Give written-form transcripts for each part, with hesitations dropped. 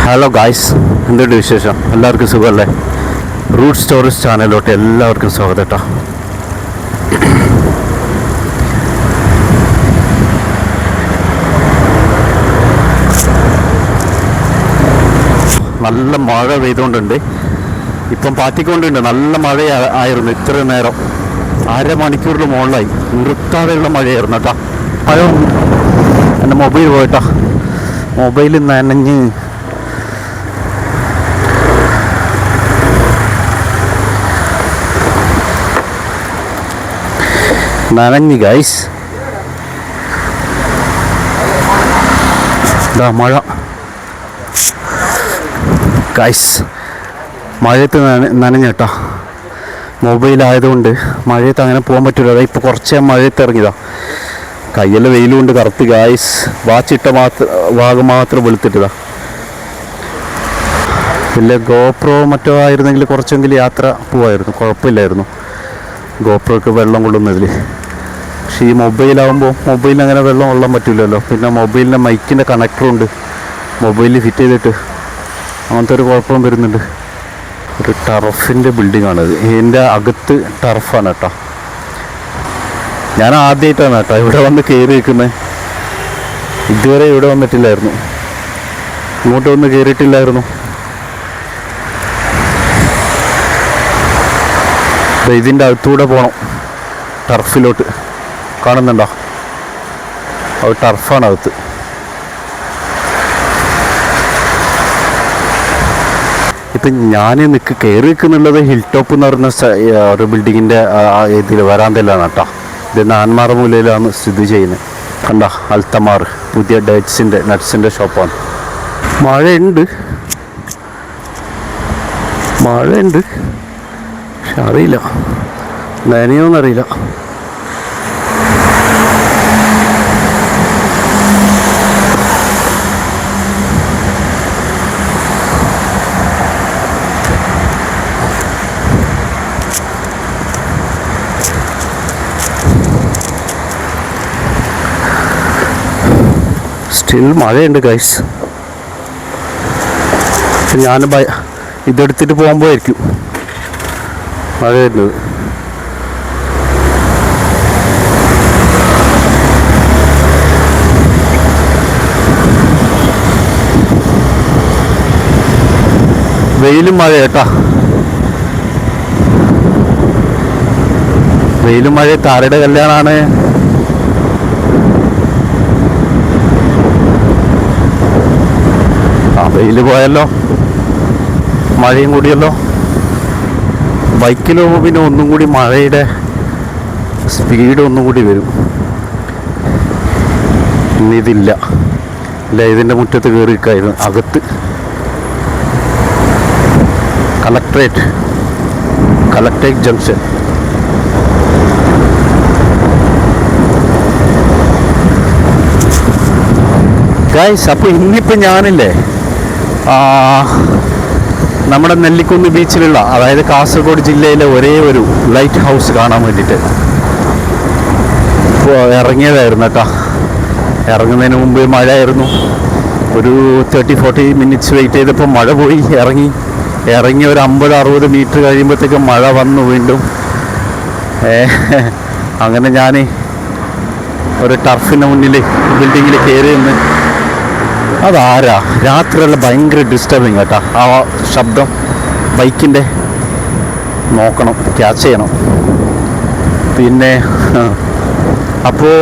Hello guys, എന്തുണ്ട് വിശേഷം? എല്ലാവർക്കും സുഖമല്ലേ? റൂട്ട് സ്റ്റോറീസ് ചാനലിലോട്ട് എല്ലാവർക്കും സ്വാഗതം കേട്ടോ. നല്ല മഴ പെയ്തുകൊണ്ടുണ്ട്. ഇപ്പം പാറ്റിക്കൊണ്ടുണ്ട്. നല്ല മഴ ആയിരുന്നു ഇത്ര നേരം. അരമണിക്കൂറിന് മുകളിലായി നിർത്താതെയുള്ള മഴയായിരുന്നു കേട്ടോ. മഴ എൻ്റെ മൊബൈൽ പോയിട്ടോ. മൊബൈൽ നനഞ്ഞ് ഗൈസ്. ഇതാ മഴ ഗൈസ്. മഴയത്ത് നനഞ്ഞേട്ടാ. മൊബൈലായതുകൊണ്ട് മഴയത്ത് അങ്ങനെ പോകാൻ പറ്റില്ല. അതാ ഇപ്പോൾ കുറച്ച് മഴയത്ത് ഇറങ്ങിയതാ. കയ്യെല്ലാം വെയിലുകൊണ്ട് കറുത്ത് ഗൈസ്. വാച്ചിട്ട ഭാഗം മാത്രം വെളുത്തിട്ടതാ. ഇല്ല ഗോപ്രോ മറ്റോ ആയിരുന്നെങ്കിൽ കുറച്ചെങ്കിലും യാത്ര പോവായിരുന്നു, കുഴപ്പമില്ലായിരുന്നു. ഗോപ്രോക്ക് വെള്ളം കൊള്ളുന്നതിൽ. പക്ഷേ ഈ മൊബൈലാകുമ്പോൾ മൊബൈലിന് അങ്ങനെ വെള്ളം കൊള്ളാൻ പറ്റില്ലല്ലോ. പിന്നെ മൊബൈലിൻ്റെ മൈക്കിൻ്റെ കണക്ടറുണ്ട് മൊബൈലിൽ ഫിറ്റ് ചെയ്തിട്ട്. അങ്ങനത്തെ ഒരു കുഴപ്പം വരുന്നുണ്ട്. ഒരു ടർഫിൻ്റെ ബിൽഡിങ്ങാണത്. ഇതിൻ്റെ അകത്ത് ടർഫാണ് കേട്ടോ. ഞാൻ ആദ്യമായിട്ടാണ് കേട്ടോ ഇവിടെ വന്ന് കയറി നിൽക്കുന്നത്. ഇതുവരെ ഇവിടെ വന്നിട്ടില്ലായിരുന്നു, ഇങ്ങോട്ട് വന്ന് കയറിയിട്ടില്ലായിരുന്നു. ഇതിൻ്റെ അകത്തൂടെ പോകണം ടർഫിലോട്ട്. കാണുന്നുണ്ടോ? അത് ടർഫാണ് അകത്ത്. ഇപ്പം ഞാൻ കയറി നിൽക്കുന്നുള്ളത് ഹിൽ ടോപ്പ് എന്ന് പറഞ്ഞ ഒരു ബിൽഡിങ്ങിൻ്റെ ഇതിൽ വരാന്തയിലാണ് കേട്ടോ. ഇത് നാൻമാറമൂലയിലാണ് സ്ഥിതി ചെയ്യുന്നത്. കണ്ടോ അൽത്തമാർ, പുതിയ നട്ട്സിൻ്റെ ഷോപ്പാണ്. മഴയുണ്ട് പക്ഷെ അറിയില്ല നനയോന്നറിയില്ല. സ്റ്റിൽ മഴയുണ്ട് ഗൈസ്. ഞാൻ ഇതെടുത്തിട്ട് പോകുമ്പോഴായിരിക്കും മഴ വരുന്നത്. വെയിലും മഴ കേട്ടാ. വെയിലും മഴ. താരയുടെ കല്യാണമാണ്. വെയിൽ പോയല്ലോ, മഴയും കൂടിയല്ലോ. ബൈക്കിൽ പോകുമ്പോൾ പിന്നെ ഒന്നും കൂടി മഴയുടെ സ്പീഡ് ഒന്നും കൂടി വരും. ഇന്നിതില്ല. ഇതിൻ്റെ മുറ്റത്ത് കയറിയിരിക്കായിരുന്നു അകത്ത്. Collectorate junction. ഗൈസ്, അപ്പോൾ ഇന്നിപ്പോൾ ഞാനില്ലേ നമ്മുടെ നെല്ലിക്കുന്ന് ബീച്ചിലുള്ള, അതായത് കാസർഗോഡ് ജില്ലയിലെ ഒരേ ഒരു ലൈറ്റ് ഹൗസ് കാണാൻ വേണ്ടിയിട്ട് ഇപ്പോൾ ഇറങ്ങിയതായിരുന്നു കേട്ടോ. ഇറങ്ങുന്നതിന് മുമ്പ് മഴയായിരുന്നു. ഒരു 30-40 മിനിറ്റ്സ് വെയിറ്റ് ചെയ്തപ്പോൾ മഴ പോയി. ഇറങ്ങി ഒരു 50-60 മീറ്റർ കഴിയുമ്പോഴത്തേക്കും മഴ വന്നു വീണ്ടും. അങ്ങനെ ഞാൻ ഒരു ടർഫിൻ്റെ മുന്നിൽ ബിൽഡിങ്ങിൽ കയറി നിന്ന്. അതാരാ രാത്രിയെല്ലാം ഭയങ്കര ഡിസ്റ്റർബിങ് കേട്ടോ. ആ ശബ്ദം ബൈക്കിൻ്റെ നോക്കണം, ക്യാച്ച് ചെയ്യണം. പിന്നെ അപ്പോൾ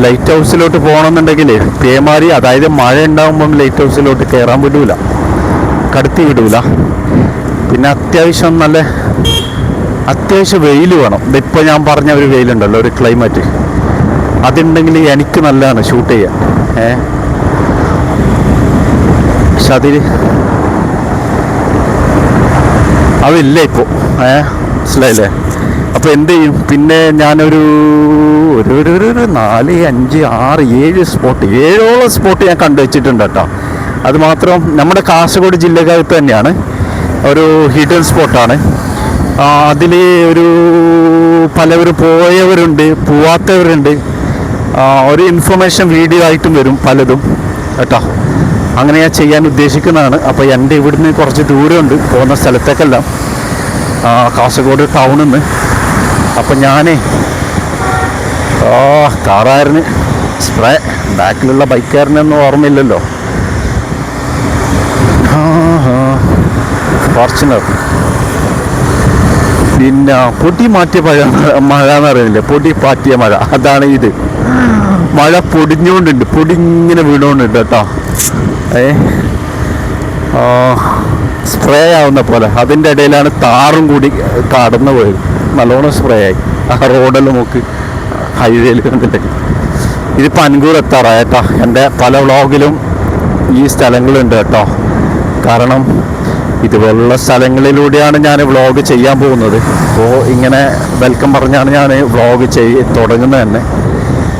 ലൈറ്റ് ഹൗസിലോട്ട് പോകണമെന്നുണ്ടെങ്കിൽ പേമാരി, അതായത് മഴ ഉണ്ടാകുമ്പം ലൈറ്റ് ഹൗസിലോട്ട് കയറാൻ വിടൂല, കടത്തി വിടൂല. പിന്നെ അത്യാവശ്യം വെയിൽ വേണം. ഇപ്പോൾ ഞാൻ പറഞ്ഞ ഒരു വെയിലുണ്ടല്ലോ, ഒരു ക്ലൈമറ്റ്, അതുണ്ടെങ്കിൽ എനിക്ക് നല്ലതാണ് ഷൂട്ട് ചെയ്യാൻ. പക്ഷെ അതില്ല ഇപ്പോൾ. മനസ്സിലായില്ലേ? അപ്പോൾ എന്ത് ചെയ്യും? പിന്നെ ഞാനൊരു 4, 5, 6, 7 സ്പോട്ട്, 7ഓളം സ്പോട്ട് ഞാൻ കണ്ടുവച്ചിട്ടുണ്ട് കേട്ടോ. അത് മാത്രം നമ്മുടെ കാസർഗോഡ് ജില്ലക്കകത്ത് തന്നെയാണ്. ഒരു ഹിഡൻ സ്പോട്ടാണ്. അതിൽ പലവരും പോയവരുണ്ട്, പോവാത്തവരുണ്ട്. ഒരു ഇൻഫർമേഷൻ വീഡിയോ ആയിട്ടും വരും പലതും കേട്ടോ. അങ്ങനെ ഞാൻ ചെയ്യാൻ ഉദ്ദേശിക്കുന്നതാണ്. അപ്പോൾ എൻ്റെ ഇവിടുന്ന് കുറച്ച് ദൂരമുണ്ട് പോകുന്ന സ്ഥലത്തേക്കെല്ലാം, കാസർഗോഡ് ടൗണിൽ നിന്ന്. അപ്പം ഞാനേ കാറായിരുന്നു സ്പ്രേ, ബാക്കിലുള്ള ബൈക്കാരനൊന്നും ഓർമ്മയില്ലല്ലോ. ഫോർച്യൂണർ. പിന്നെ പൊടി മാറ്റിയ മഴ എന്ന് പറയുന്നില്ലേ, പൊടി പാറ്റിയ മഴ, അതാണ് ഇത്. മഴ പൊടിഞ്ഞുകൊണ്ടുണ്ട്, പൊടിങ്ങനെ വീണുകൊണ്ടുണ്ട് കേട്ടോ. സ്പ്രേ ആവുന്ന പോലെ. അതിൻ്റെ ഇടയിലാണ് താറും കൂടി കടന്നു പോയത്. നല്ലോണം സ്പ്രേ ആയി ആ റോഡെല്ലാം നോക്ക്, ഹൈവേയിൽ കണ്ടില്ലേ. ഇതിപ്പോൾ അൻകൂർ എത്താറായി കേട്ടോ. എൻ്റെ പല വ്ളോഗിലും ഈ സ്ഥലങ്ങളുണ്ട് കേട്ടോ. കാരണം ഇതുപോലുള്ള സ്ഥലങ്ങളിലൂടെയാണ് ഞാൻ വ്ളോഗ് ചെയ്യാൻ പോകുന്നത്. അപ്പോൾ ഇങ്ങനെ വെൽക്കം പറഞ്ഞാണ് ഞാൻ വ്ളോഗ് തുടങ്ങുന്നത് തന്നെ.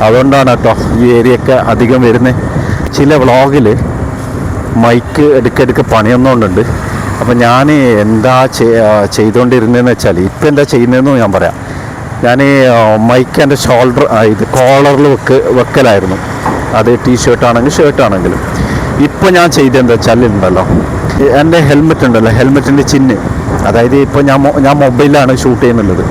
അതുകൊണ്ടാണ് കേട്ടോ ഈ ഏരിയയൊക്കെ അധികം വരുന്നത്. ചില വ്ളോഗിൽ മൈക്ക് എടുക്കെടുക്ക് പണിയൊന്നുകൊണ്ടുണ്ട്. അപ്പം ഞാൻ എന്താ ചെയ്തുകൊണ്ടിരുന്നതെന്ന് വെച്ചാൽ, ഇപ്പം എന്താ ചെയ്യുന്നതെന്ന് ഞാൻ പറയാം. ഞാൻ മൈക്ക് എൻ്റെ ഷോൾഡർ ഇത് കോളറിൽ വെക്കലായിരുന്നു. അത് ടീഷർട്ട് ആണെങ്കിലും ഷർട്ട് ആണെങ്കിലും. ഇപ്പോൾ ഞാൻ ചെയ്തതെന്താ വെച്ചാൽ ഉണ്ടല്ലോ, എൻ്റെ ഹെൽമെറ്റ് ഉണ്ടല്ലോ, ഹെൽമെറ്റിൻ്റെ ചിഹ്ന്, അതായത് ഇപ്പോൾ ഞാൻ മൊബൈലിലാണ് ഷൂട്ട് ചെയ്യുന്നുള്ളത്.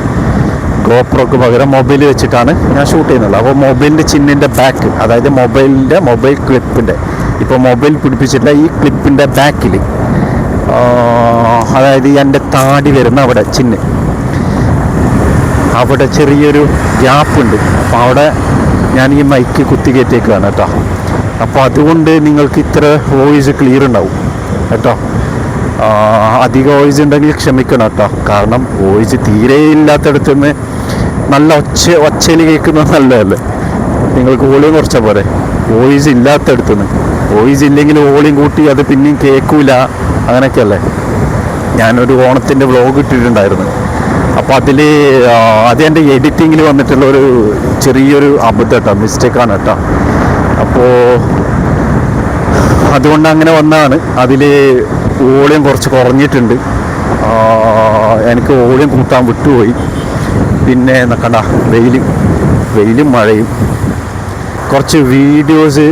ഗോപ്രോക്ക് പകരം മൊബൈൽ വെച്ചിട്ടാണ് ഞാൻ ഷൂട്ട് ചെയ്യുന്നുള്ളത്. അപ്പോൾ മൊബൈലിൻ്റെ ചിഹ്നിൻ്റെ ബാക്ക്, അതായത് മൊബൈൽ ക്ലിപ്പിൻ്റെ, ഇപ്പോൾ മൊബൈൽ പിടിപ്പിച്ചിട്ടുള്ള ഈ ക്ലിപ്പിൻ്റെ ബാക്കിൽ, അതായത് എൻ്റെ താടി വരുന്ന അവിടെ ചിഹ്ന്, അവിടെ ചെറിയൊരു ഗ്യാപ്പുണ്ട്. അപ്പോൾ അവിടെ ഞാൻ ഈ മൈക്ക് കുത്തി കയറ്റിയേക്കാണ് കേട്ടോ. അപ്പോൾ അതുകൊണ്ട് നിങ്ങൾക്ക് ഇത്ര വോയിസ് ക്ലിയർ ഉണ്ടാവും കേട്ടോ. അധികം വോയിസ് ഉണ്ടെങ്കിൽ ക്ഷമിക്കണം കേട്ടോ. കാരണം വോയിസ് തീരെ ഇല്ലാത്തടത്ത് നിന്ന് നല്ല ഒച്ചയിൽ കേൾക്കുന്നത് നല്ലതല്ലേ. നിങ്ങൾക്ക് വോളിയം കുറച്ചാൽ പോരെ. വോയിസ് ഇല്ലാത്തടത്ത് നിന്ന്, വോയിസ് ഇല്ലെങ്കിൽ വോളിയം കൂട്ടി അത് പിന്നെയും കേൾക്കൂല, അങ്ങനെയൊക്കെയല്ലേ. ഞാനൊരു ഓണത്തിൻ്റെ വ്ളോഗ് ഇട്ടിട്ടുണ്ടായിരുന്നു. അപ്പോൾ അത് എൻ്റെ എഡിറ്റിങ്ങിൽ വന്നിട്ടുള്ള ഒരു ചെറിയൊരു അബദ്ധം കേട്ടോ, മിസ്റ്റേക്കാണ് കേട്ടോ. അപ്പോൾ അതുകൊണ്ട് അങ്ങനെ വന്നതാണ്. അതിൽ വോളിയം കുറച്ച് കുറഞ്ഞിട്ടുണ്ട്. എനിക്ക് വോളിയം കൂട്ടാൻ വിട്ടുപോയി. പിന്നെ കണ്ട വെയിലും മഴയും. കുറച്ച് വീഡിയോസ്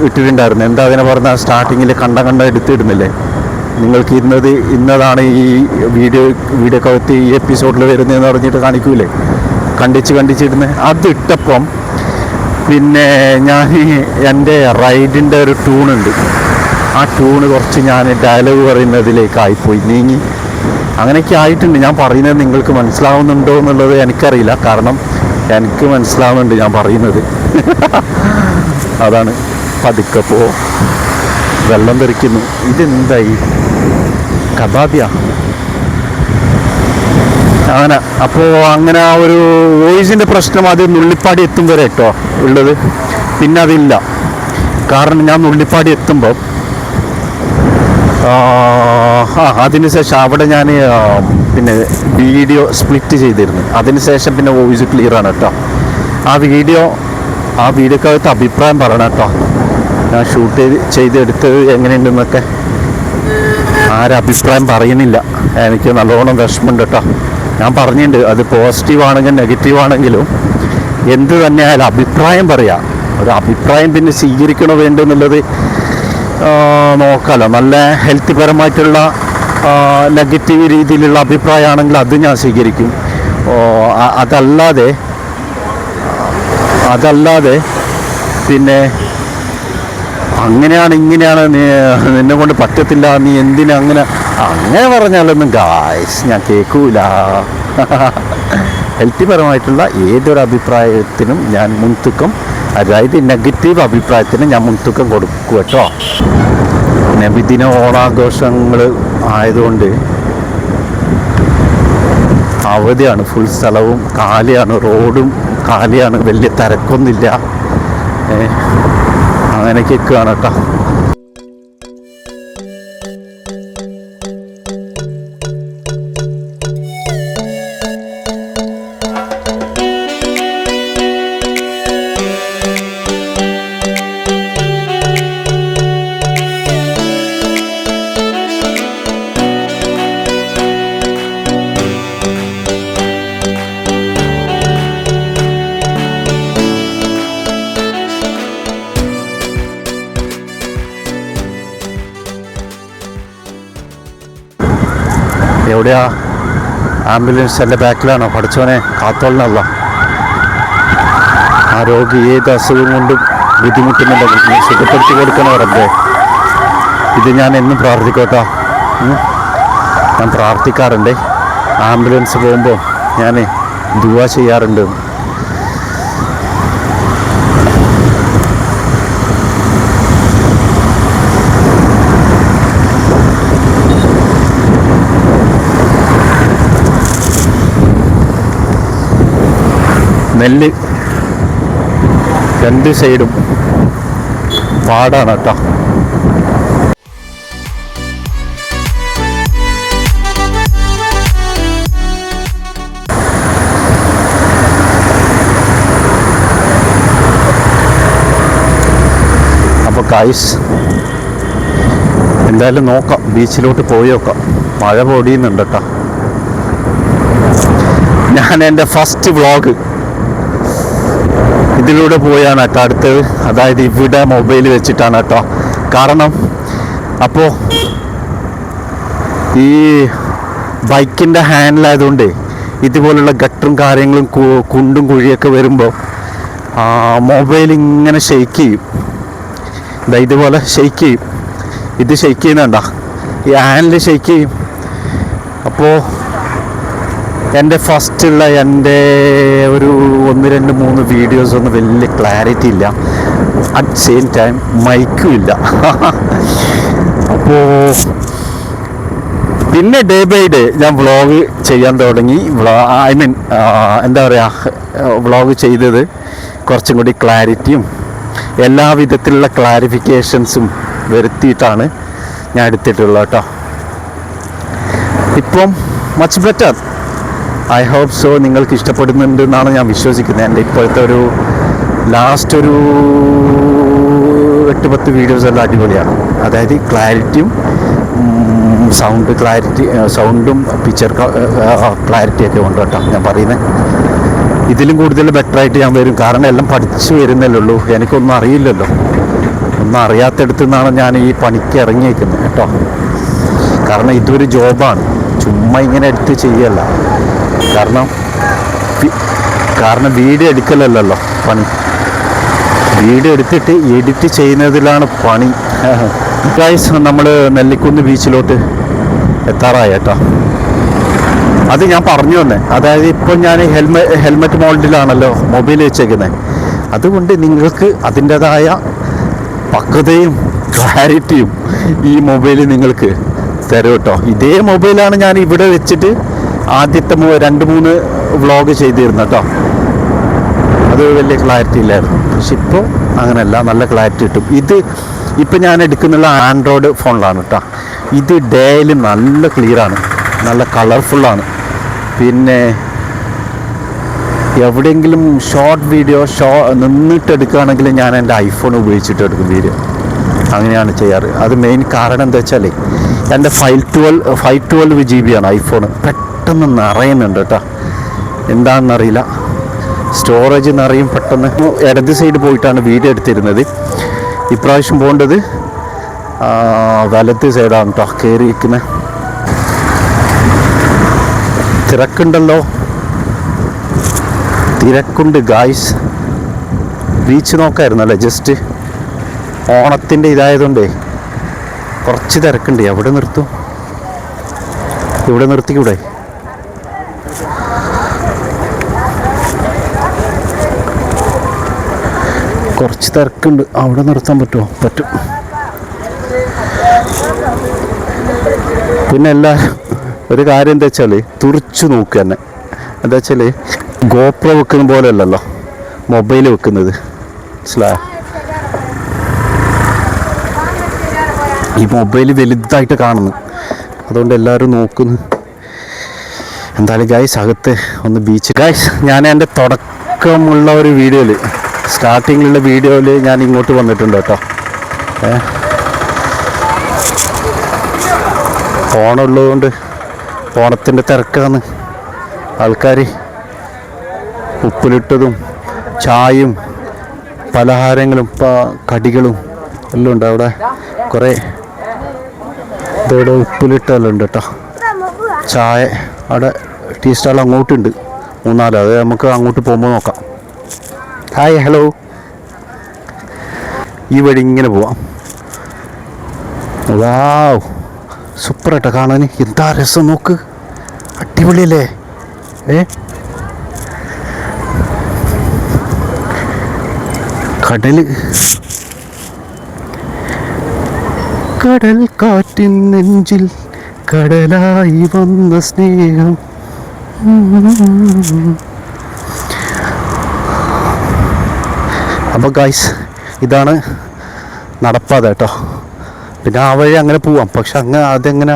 ഇട്ടിട്ടുണ്ടായിരുന്നു. എന്താ അതിനെ പറഞ്ഞാൽ, സ്റ്റാർട്ടിങ്ങിൽ കണ്ട എടുത്തിടുന്നില്ലേ നിങ്ങൾക്ക്, ഇന്നതാണ് ഈ വീഡിയോക്കകത്ത് ഈ എപ്പിസോഡിൽ വരുന്നതെന്ന് പറഞ്ഞിട്ട് കാണിക്കൂലേ, കണ്ടിച്ചിടുന്നത്. അതിട്ടപ്പം പിന്നെ ഞാൻ എൻ്റെ റൈഡിൻ്റെ ഒരു ട്യൂണുണ്ട്, ആ ട്യൂണ് കുറച്ച് ഞാൻ ഡയലോഗ് പറയുന്നതിലേക്കായിപ്പോയി, നീങ്ങി. അങ്ങനെയൊക്കെ ആയിട്ടുണ്ട്. ഞാൻ പറയുന്നത് നിങ്ങൾക്ക് മനസ്സിലാവുന്നുണ്ടോ എന്നുള്ളത് എനിക്കറിയില്ല. കാരണം എനിക്ക് മനസ്സിലാവുന്നുണ്ട് ഞാൻ പറയുന്നത്. അതാണ് പതുക്കപ്പോ വെള്ളം തെറിക്കുന്നു. ഇതെന്തായി കബാബിയ അങ്ങനെ. അപ്പോൾ അങ്ങനെ ആ ഒരു വോയിസിൻ്റെ പ്രശ്നം അത് നുള്ളിപ്പാടി എത്തും വരെ കേട്ടോ ഉള്ളത്. പിന്നെ അതില്ല. കാരണം ഞാൻ നുള്ളിപ്പാടി എത്തുമ്പോൾ അതിനുശേഷം അവിടെ ഞാൻ പിന്നെ വീഡിയോ സ്പ്ലിറ്റ് ചെയ്തിരുന്നു. അതിനുശേഷം പിന്നെ വോയിസ് ക്ലിയർ ആണ് കേട്ടോ. ആ വീഡിയോക്കകത്ത് അഭിപ്രായം പറയണം കേട്ടോ. ഞാൻ ഷൂട്ട് ചെയ്തെടുത്തത് എങ്ങനെയുണ്ടെന്നൊക്കെ അഭിപ്രായം പറയുന്നില്ല. എനിക്ക് നല്ലോണം വിഷമമുണ്ട് കേട്ടോ. ഞാൻ പറഞ്ഞിട്ടുണ്ട്, അത് പോസിറ്റീവ് ആണെങ്കിലും നെഗറ്റീവ് ആണെങ്കിലും എന്ത് തന്നെയായാലും അഭിപ്രായം പറയാം. ഒരു അഭിപ്രായം പിന്നെ സ്വീകരിക്കണോ വേണ്ടോ എന്നുള്ളത് നോക്കാമല്ലോ. നല്ല ഹെൽത്ത് പരമായിട്ടുള്ള നെഗറ്റീവ് രീതിയിലുള്ള അഭിപ്രായമാണെങ്കിൽ അത് ഞാൻ സ്വീകരിക്കും. അതല്ലാതെ പിന്നെ അങ്ങനെയാണ് ഇങ്ങനെയാണ് നിന്നെ കൊണ്ട് പറ്റത്തില്ല, നീ എന്തിനാ അങ്ങനെ പറഞ്ഞാലൊന്നും ഗായ്സ് ഞാൻ കേൾക്കൂല. ഹെൽത്തി പരമായിട്ടുള്ള ഏതൊരു അഭിപ്രായത്തിനും ഞാൻ മുൻതൂക്കം, അതായത് നെഗറ്റീവ് അഭിപ്രായത്തിന് ഞാൻ മുൻതൂക്കം കൊടുക്കും കേട്ടോ. നബിദിന ഓണാഘോഷങ്ങൾ ആയതുകൊണ്ട് അവധിയാണ്. ഫുൾ സ്ഥലവും കാലിയാണ്, റോഡും കാലിയാണ്, വലിയ തിരക്കൊന്നുമില്ല. അങ്ങനെയൊക്കെ നിൽക്കുകയാണ് കേട്ടോ. എവിടെയാ ആംബുലൻസ്? എൻ്റെ ബാക്കിലാണോ? പഠിച്ചവനെ കാത്തോളനല്ല. ആ രോഗി ഏത് അസുഖം കൊണ്ടും ബുദ്ധിമുട്ടുന്നുണ്ടെങ്കിൽ സുഖപ്പെടുത്തി കൊടുക്കണോ റബ്ബേ. ഇത് ഞാൻ എന്നും പ്രാർത്ഥിക്കട്ടോ. ഞാൻ പ്രാർത്ഥിക്കാറുണ്ട്. ആംബുലൻസ് പോകുമ്പോൾ ഞാൻ ദുആ ചെയ്യാറുണ്ട്. നെല്ല് രണ്ട് സൈഡും പാടാണ് കേട്ടോ. അപ്പോൾ ഗൈസ് എന്തായാലും നോക്കാം, ബീച്ചിലോട്ട് പോയി നോക്കാം. മഴ പൊടിയുന്നുണ്ട് കേട്ടോ. ഞാൻ എൻ്റെ ഫസ്റ്റ് വ്ളോഗ് ഇതിലൂടെ പോയാണ് കേട്ടോ അടുത്തത്. അതായത് ഇവിടെ മൊബൈൽ വെച്ചിട്ടാണ് കേട്ടോ. കാരണം അപ്പോൾ ഈ ബൈക്കിൻ്റെ ഹാൻഡിലായതുകൊണ്ട് ഇതുപോലുള്ള ഗട്ടറും കാര്യങ്ങളും കുണ്ടും കുഴിയൊക്കെ വരുമ്പോൾ മൊബൈൽ ഇങ്ങനെ ഷെയ്ക്ക് ചെയ്യും. ഇതുപോലെ ഷെയ്ക്ക് ചെയ്യും. ഇത് ഷെയ്ക്ക് ചെയ്യുന്നുണ്ടോ? ഈ ഹാൻഡിൽ ഷെയ്ക്ക് ചെയ്യും. അപ്പോൾ എൻ്റെ ഫസ്റ്റുള്ള എൻ്റെ ഒരു 1, 2, 3 വീഡിയോസ് ഒന്നും വലിയ ക്ലാരിറ്റി ഇല്ല. അറ്റ് സെയിം ടൈം മൈക്കും ഇല്ല. അപ്പോൾ പിന്നെ ഡേ ബൈ ഡേ ഞാൻ വ്ളോഗ് ചെയ്യാൻ തുടങ്ങി. എന്താ പറയുക, വ്ളോഗ് ചെയ്തത് കുറച്ചും കൂടി ക്ലാരിറ്റിയും എല്ലാ വിധത്തിലുള്ള ക്ലാരിഫിക്കേഷൻസും വരുത്തിയിട്ടാണ് ഞാൻ എടുത്തിട്ടുള്ളത് കേട്ടോ. ഇപ്പം much better. I hope so. നിങ്ങൾക്ക് ഇഷ്ടപ്പെടുന്നുണ്ടെന്നാണ് ഞാൻ വിശ്വസിക്കുന്നത്. എൻ്റെ ഇപ്പോഴത്തെ ഒരു ലാസ്റ്റ് ഒരു 8-10 വീഡിയോസ് എല്ലാം അടിപൊളിയാണ്. അതായത് ക്ലാരിറ്റിയും സൗണ്ടും പിക്ചർ ക്ലാരിറ്റിയൊക്കെ ഉണ്ട് കേട്ടോ. ഞാൻ പറയുന്നത് ഇതിലും കൂടുതൽ ബെറ്ററായിട്ട് ഞാൻ വരും. കാരണം എല്ലാം പഠിച്ചു വരുന്നല്ലേ ഉള്ളൂ. എനിക്കൊന്നും അറിയില്ലല്ലോ. ഒന്നും അറിയാത്തടുത്തു നിന്നാണ് ഞാൻ ഈ പണിക്ക് ഇറങ്ങിയേക്കുന്നത് കേട്ടോ. കാരണം ഇതൊരു ജോബാണ്, ചുമ്മാ ഇങ്ങനെ എടുത്ത് ചെയ്യല്ല. കാരണം വീഡിയോ എടുക്കലല്ലോ പണി. വീഡിയോ എടുത്തിട്ട് എഡിറ്റ് ചെയ്യുന്നതിലാണ് പണി. ഗൈസ് നമ്മൾ നെല്ലിക്കുന്ന് ബീച്ചിലോട്ട് എത്താറായി കേട്ടോ. അത് ഞാൻ പറഞ്ഞു തന്നെ. അതായത് ഇപ്പോൾ ഞാൻ ഹെൽമെറ്റ് മോൾഡിലാണല്ലോ മൊബൈൽ വെച്ചേക്കുന്നത്. അതുകൊണ്ട് നിങ്ങൾക്ക് അതിൻ്റെതായ പക്വതയും ക്ലാരിറ്റിയും ഈ മൊബൈൽ നിങ്ങൾക്ക് തരും കേട്ടോ. ഇതേ മൊബൈലാണ് ഞാൻ ഇവിടെ വെച്ചിട്ട് ആദ്യത്തെ 2-3 വ്ളോഗ് ചെയ്തിരുന്നു കേട്ടോ. അത് വലിയ ക്ലാരിറ്റി ഇല്ലായിരുന്നു. പക്ഷെ ഇപ്പോൾ അങ്ങനെയല്ല, നല്ല ക്ലാരിറ്റി കിട്ടും. ഇപ്പം ഞാൻ എടുക്കുന്നുള്ള ആൻഡ്രോയിഡ് ഫോണിലാണ് കേട്ടോ. ഇത് ഡേയിലും നല്ല ക്ലിയറാണ്, നല്ല കളർഫുള്ളാണ്. പിന്നെ എവിടെയെങ്കിലും ഷോർട്ട് വീഡിയോ നിന്നിട്ട് എടുക്കുകയാണെങ്കിൽ ഞാൻ എൻ്റെ ഐഫോൺ ഉപയോഗിച്ചിട്ട് എടുക്കും വീഡിയോ. അങ്ങനെയാണ് ചെയ്യാറ്. അത് മെയിൻ കാരണം എന്താ വെച്ചാൽ എൻ്റെ 512 GB ആണ് ഐഫോൺ. പെട്ടെന്ന് നിറയുന്നുണ്ട് കേട്ടോ. എന്താണെന്നറിയില്ല, സ്റ്റോറേജ് നിറയും പെട്ടെന്ന്. ഇടത് സൈഡ് പോയിട്ടാണ് വീഡിയോ എടുത്തിരുന്നത്. ഇപ്രാവശ്യം പോകേണ്ടത് വലത് സൈഡാണ് കേട്ടോ. കയറിയിരിക്കുന്നത് തിരക്കുണ്ടല്ലോ, തിരക്കുണ്ട് ഗായ്സ്. ബീച്ച് നോക്കായിരുന്നല്ലേ, ജസ്റ്റ് ഓണത്തിൻ്റെ ഇതായതുകൊണ്ടേ കുറച്ച് തിരക്കുണ്ട്. എവിടെ നിർത്തും? ഇവിടെ നിർത്തിക്കൂടെ? കുറച്ച് തിരക്കുണ്ട്. അവിടെ നിർത്താൻ പറ്റുമോ? പറ്റും. പിന്നെ എല്ലാവരും ഒരു കാര്യം എന്താ വെച്ചാൽ തുറച്ചു നോക്കുക തന്നെ. എന്താ വെച്ചാൽ ഗോപ്രോ വെക്കുന്ന പോലെ അല്ലല്ലോ മൊബൈൽ വെക്കുന്നത്, മനസ്സിലായോ? ഈ മൊബൈൽ വലുതായിട്ട് കാണുന്നു, അതുകൊണ്ട് എല്ലാവരും നോക്കുന്നു. എന്തായാലും ഗൈസ് അകത്ത് ഒന്ന് ബീച്ച്. ഗൈസ് ഞാൻ എൻ്റെ തുടക്കമുള്ള ഒരു വീഡിയോയിൽ, സ്റ്റാർട്ടിങ്ങിലുള്ള വീഡിയോയിൽ ഞാൻ ഇങ്ങോട്ട് വന്നിട്ടുണ്ട് കേട്ടോ. ഓണമുള്ളതുകൊണ്ട് ഓണത്തിൻ്റെ തിരക്കാണ്. ആൾക്കാർ ഉപ്പിലിട്ടതും ചായയും പലഹാരങ്ങളും കടികളും എല്ലാം ഉണ്ട്. അവിടെ കുറേ ഇതോടെ ഉപ്പിലിട്ടെല്ലാം ഉണ്ട് കേട്ടോ. ചായ അവിടെ ടീ സ്റ്റാൾ അങ്ങോട്ടുണ്ട് 3-4, അത് നമുക്ക് അങ്ങോട്ട് പോകുമ്പോൾ നോക്കാം. Hi hello. ഈ വഴി ഇങ്ങനെ പോവാം. വാവ്, സൂപ്പറായിട്ടാ കാണാൻ. എന്താ രസം നോക്ക്, അടിപൊളിയല്ലേ. കടൽ കടൽ കാറ്റിൻ നെഞ്ചിൽ കടലായി വന്ന സ്നേഹം. അപ്പോൾ ഗൈസ്, ഇതാണ് നടപ്പാത കേട്ടോ. പിന്നെ ആ വഴി അങ്ങനെ പോവാം. പക്ഷെ അതെങ്ങനെ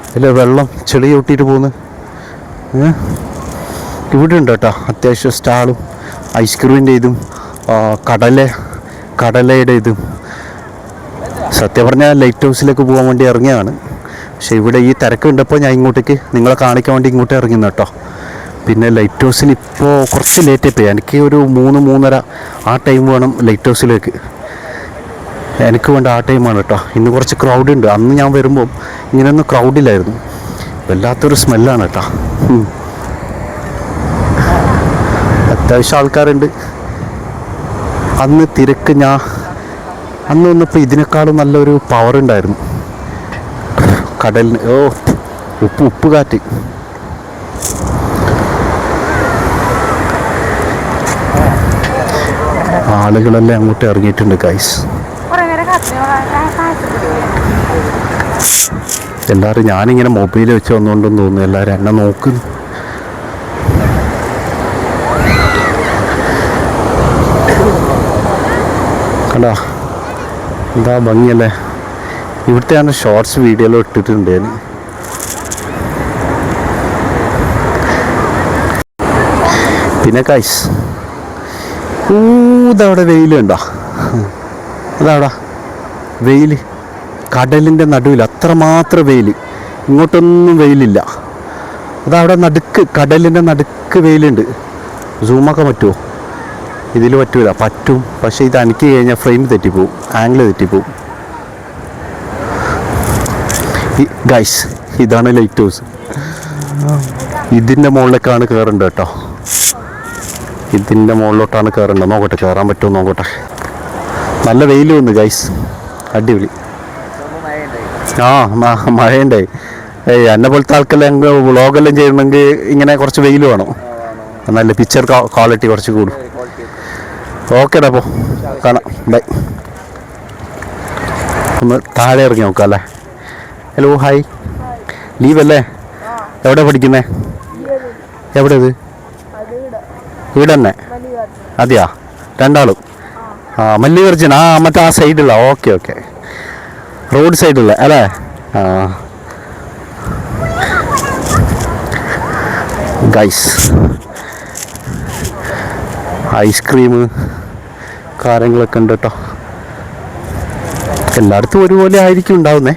അതിൽ വെള്ളം ചെളി കൂട്ടിയിട്ട് പോകുന്നു. ഇവിടെ ഉണ്ട് കേട്ടോ അത്യാവശ്യം സ്റ്റാളും ഐസ്ക്രീമിൻ്റെ ഇതും കടലയുടെ ഇതും. സത്യം പറഞ്ഞാൽ ലൈറ്റ് ഹൗസിലേക്ക് പോകാൻ വേണ്ടി ഇറങ്ങിയതാണ്. പക്ഷേ ഇവിടെ ഈ തിരക്ക് കണ്ടപ്പോൾ ഞാൻ ഇങ്ങോട്ടേക്ക് നിങ്ങളെ കാണിക്കാൻ വേണ്ടി ഇങ്ങോട്ട് ഇറങ്ങുന്നു കേട്ടോ. പിന്നെ ലൈറ്റ് ഹൗസിന് ഇപ്പോൾ കുറച്ച് ലേറ്റായി പോയി. എനിക്ക് ഒരു 3-3:30 ആ ടൈം വേണം ലൈറ്റ് ഹൗസിലേക്ക്. എനിക്ക് വേണ്ട ആ ടൈമാണ് കേട്ടോ. ഇന്ന് കുറച്ച് ക്രൗഡ് ഉണ്ട്. അന്ന് ഞാൻ വരുമ്പം ഇങ്ങനെയൊന്നും ക്രൗഡില്ലായിരുന്നു. വല്ലാത്തൊരു സ്മെല്ലാണ് കേട്ടോ. അത്യാവശ്യം ആൾക്കാരുണ്ട്. അന്ന് തിരക്ക് അന്ന് വന്നപ്പോൾ ഇതിനേക്കാളും നല്ലൊരു പവർ ഉണ്ടായിരുന്നു കടലിന്. ഉപ്പ് കാറ്റ്. ആളുകളെല്ലാം അങ്ങോട്ട് ഇറങ്ങിയിട്ടുണ്ട് ഗൈസ്. എല്ലാവരും, ഞാനിങ്ങനെ മൊബൈൽ വെച്ച് വന്നുകൊണ്ടെന്ന് തോന്നുന്നു എല്ലാവരും എന്നെ നോക്കുന്നു. കണ്ടാ എന്താ ഭംഗിയല്ലേ. ഇവിടുത്തെ ഞാൻ ഷോർട്സ് വീഡിയോയിൽ ഇട്ടിട്ടുണ്ടായിരുന്നു. പിന്നെ ഗൈസ്, ഇതവിടെ വെയിലുണ്ടോ? അതവിടെ വെയിൽ, കടലിൻ്റെ നടുവിൽ അത്രമാത്രം വെയിൽ. ഇങ്ങോട്ടൊന്നും വെയിലില്ല. അതവിടെ കടലിൻ്റെ നടുക്ക് വെയിലുണ്ട്. സൂമൊക്കെ പറ്റുമോ? ഇതിൽ പറ്റൂല. പറ്റും, പക്ഷേ ഇത് അനക്കി കഴിഞ്ഞാൽ ഫ്രെയിം തെറ്റിപ്പോവും, ആംഗിൾ തെറ്റിപ്പോവും. ഗൈസ്, ഇതാണ് ലൈറ്റ് ഹൗസ്. ഇതിൻ്റെ മുകളിലേക്കാണ് കയറേണ്ടത് കേട്ടോ. ഇതിൻ്റെ മുകളിലോട്ടാണ് കയറേണ്ടത്. നോക്കട്ടെ കയറാൻ പറ്റുമോ നോക്കട്ടെ. നല്ല വെയിൽ വന്നു ഗൈസ്, അടിപൊളി. മഴയുണ്ടായി. എന്നെ പോലത്തെ ആൾക്കെല്ലാം വ്ളോഗെല്ലാം ചെയ്യണമെങ്കിൽ ഇങ്ങനെ കുറച്ച് വെയിൽ വേണം. നല്ല പിക്ചർ ക്വാളിറ്റി കുറച്ച് കൂടും. ഓക്കേടാ, അപ്പോൾ കാണാം, ബൈ. ഒന്ന് താഴെ ഇറങ്ങി നോക്കാം അല്ലേ. Hello, hi. ലീവല്ലേ? എവിടെ പഠിക്കുന്നേ? എവിടെ ഇത്? ഇവിടെ തന്നെ? അതെയാ, രണ്ടാളും? മല്ലികർജുൻ. മറ്റേ ആ സൈഡുള്ള. ഓക്കെ, റോഡ് സൈഡുള്ള അല്ലേ? ഗൈസ്, ഐസ്ക്രീം കാര്യങ്ങളൊക്കെ ഉണ്ട് കേട്ടോ. എല്ലായിടത്തും ഒരുപോലെ ആയിരിക്കും ഉണ്ടാവുന്നേ.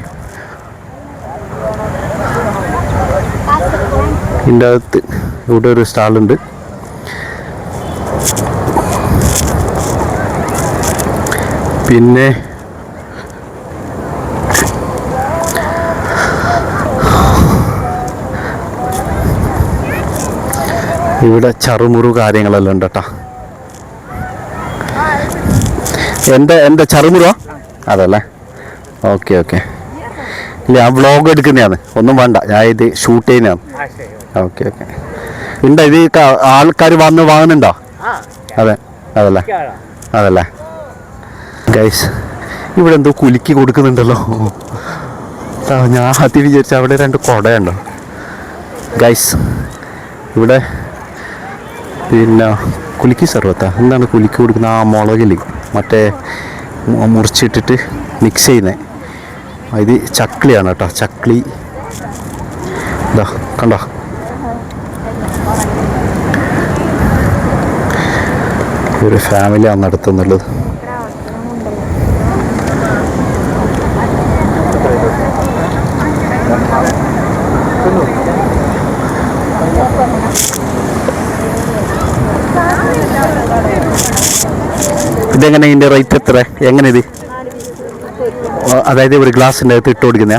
ഇതിൻ്റെ അകത്ത് ഇവിടെ ഒരു സ്റ്റാളുണ്ട്. പിന്നെ ഇവിടെ ചറുമുറു കാര്യങ്ങളെല്ലാം ഉണ്ട് കേട്ടോ. എന്താ ചറുമുറ? അതല്ലേ? ഓക്കെ. ഇല്ല, ഞാൻ വ്ളോഗ് എടുക്കുന്നതാണ്. ഒന്നും വേണ്ട, ഞാൻ ഇത് ഷൂട്ട് ചെയ്യുന്നതാണ്. ഓക്കെ. ഉണ്ടോ ഇത്? ആൾക്കാർ വന്ന് വാങ്ങുന്നുണ്ടോ? അതല്ലേ ഗൈസ്, ഇവിടെ എന്തോ കുലുക്കി കൊടുക്കുന്നുണ്ടല്ലോ. ഞാൻ ആദ്യം വിചാരിച്ചു അവിടെ 2 കുടയുണ്ടോ ഗൈസ്. ഇവിടെ പിന്നെ കുലുക്കി സർവത്താ. എന്താണ് കുലുക്കി കൊടുക്കുന്ന? മുളകിൽ മറ്റേ മുറിച്ചിട്ടിട്ട് മിക്സ് ചെയ്യുന്നത്. ഇത് ചക്ലിയാണ് കേട്ടോ. ചക്ലി ഇതാ കണ്ടോ. ഒരു ഫാമിലിയാണ് നടത്തുന്നുള്ളത്. ഇതെങ്ങനെ? ഇതിൻ്റെ റേറ്റ് എത്ര? എങ്ങനെ ഇത്? അതായത് ഒരു ഗ്ലാസിൻ്റെ അകത്ത് ഇട്ട് കൊടുക്കുന്ന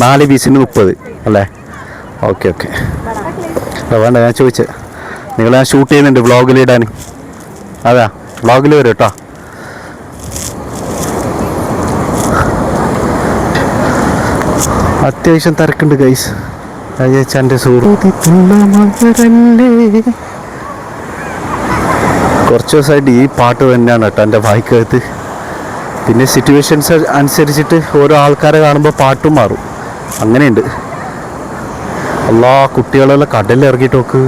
4 പീസിന് 30 അല്ലേ? Okay okay. വേണ്ട, ഞാൻ ചോദിച്ചത് നിങ്ങൾ ഞാൻ ഷൂട്ട് ചെയ്യുന്നുണ്ട് വ്ളോഗിലിടാൻ. അതാ വ്ളോഗിൽ വരും കേട്ടോ. അത്യാവശ്യം തിരക്കുണ്ട് ഗൈസ്. എൻ്റെ സുഹൃത്ത് കുറച്ച് ദിവസമായിട്ട് ഈ പാട്ട് തന്നെയാണ് കേട്ടോ എൻ്റെ വായിക്കകത്ത്. പിന്നെ സിറ്റുവേഷൻസ് അനുസരിച്ചിട്ട് ഓരോ ആൾക്കാരെ കാണുമ്പോൾ പാട്ടും മാറും, അങ്ങനെയുണ്ട്. എല്ലാ കുട്ടികളെല്ലാം കടലിൽ ഇറങ്ങിയിട്ട് നോക്ക്.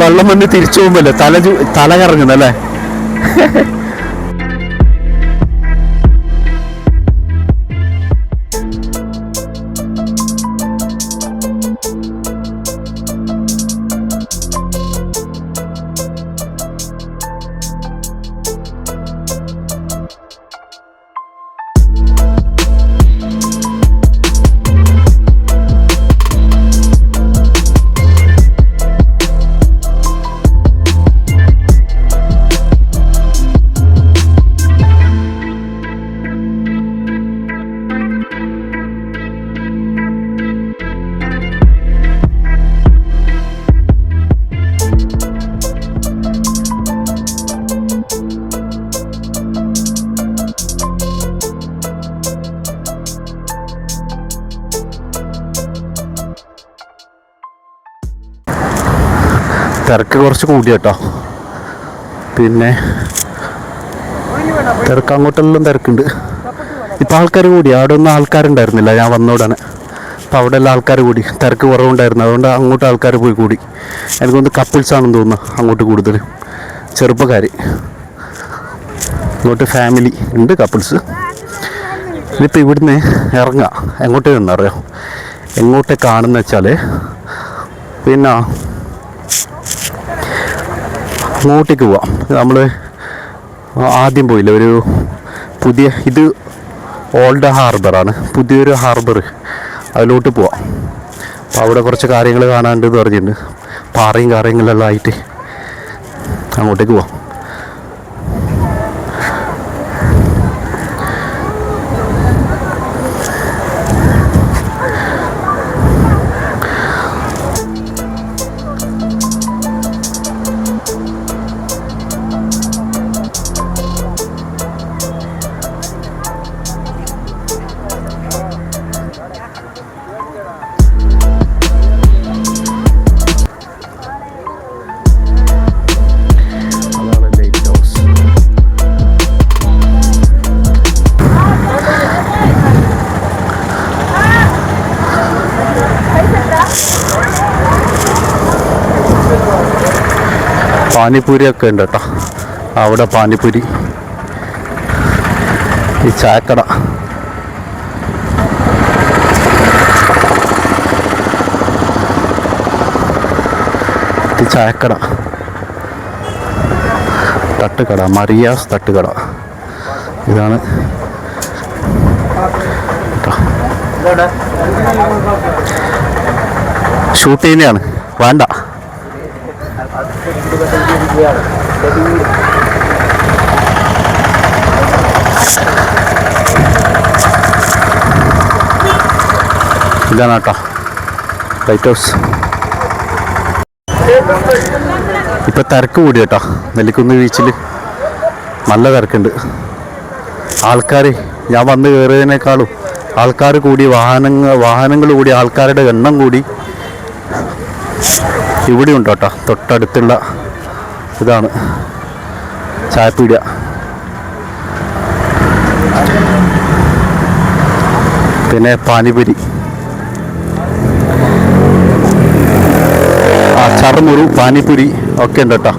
വെള്ളം വന്ന് തിരിച്ചു പോകുമ്പല്ലേ തല കറങ്ങുന്നല്ലേ. തിരക്ക് കുറച്ച് കൂടി കേട്ടോ. പിന്നെ തിരക്ക് അങ്ങോട്ടെല്ലാം തിരക്കുണ്ട്. ഇപ്പം ആൾക്കാർ കൂടി. അവിടെ ഒന്നും ആൾക്കാരുണ്ടായിരുന്നില്ല ഞാൻ വന്ന ഉടനെ. അപ്പം അവിടെ എല്ലാം ആൾക്കാർ കൂടി, തിരക്ക് കുറവുണ്ടായിരുന്നു. അതുകൊണ്ട് അങ്ങോട്ട് ആൾക്കാർ പോയി കൂടി. എനിക്കൊന്ന് കപ്പിൾസാണെന്ന് തോന്നുന്നു അങ്ങോട്ട് കൂടുതൽ, ചെറുപ്പക്കാർ. ഇങ്ങോട്ട് ഫാമിലി ഉണ്ട്, കപ്പിൾസ്. ഇനിയിപ്പോൾ ഇവിടുന്ന് ഇറങ്ങാം. എങ്ങോട്ടേ നിന്നറിയാം, എങ്ങോട്ടേക്കാണെന്ന് വെച്ചാൽ പിന്നെ അങ്ങോട്ടേക്ക് പോവാം. നമ്മൾ ആദ്യം പോയില്ല, ഒരു പുതിയ, ഇത് ഓൾഡ് ഹാർബറാണ്, പുതിയൊരു ഹാർബർ, അതിലോട്ട് പോവാം. അപ്പോൾ അവിടെ കുറച്ച് കാര്യങ്ങൾ കാണാനുണ്ടെന്ന് പറഞ്ഞിട്ടുണ്ട്. പാറയും കാര്യങ്ങളെല്ലാം ആയിട്ട് അങ്ങോട്ടേക്ക് പോവാം. പാനിപ്പൂരിയൊക്കെ ഉണ്ട് കേട്ടോ അവിടെ. പാനിപ്പൂരി, ഈ ചായക്കട, ഈ ചായക്കട, തട്ടുകട, മറിയാസ് തട്ടുകട. ഇതാണ് ഷൂട്ട് ചെയ്യുന്നതാണ്, വേണ്ട. ഇതാണ് കേട്ടോ ലൈറ്റ് ഹൗസ്. ഇപ്പം തിരക്ക് കൂടി കേട്ടോ നെല്ലിക്കുന്ന് ബീച്ചിൽ, നല്ല തിരക്കുണ്ട്. ആൾക്കാർ ഞാൻ വന്ന് കയറിയതിനേക്കാളും ആൾക്കാർ കൂടി, വാഹനങ്ങൾ കൂടി, ആൾക്കാരുടെ എണ്ണം കൂടി. ഇവിടെ ഉണ്ട് കേട്ടോ തൊട്ടടുത്തുള്ള ഇതാണ് ചായപ്പീടിയ. പിന്നെ പാനിപൂരി, ചറുമുറു, പാനിപൂരി ഒക്കെ ഉണ്ട് കേട്ടോ.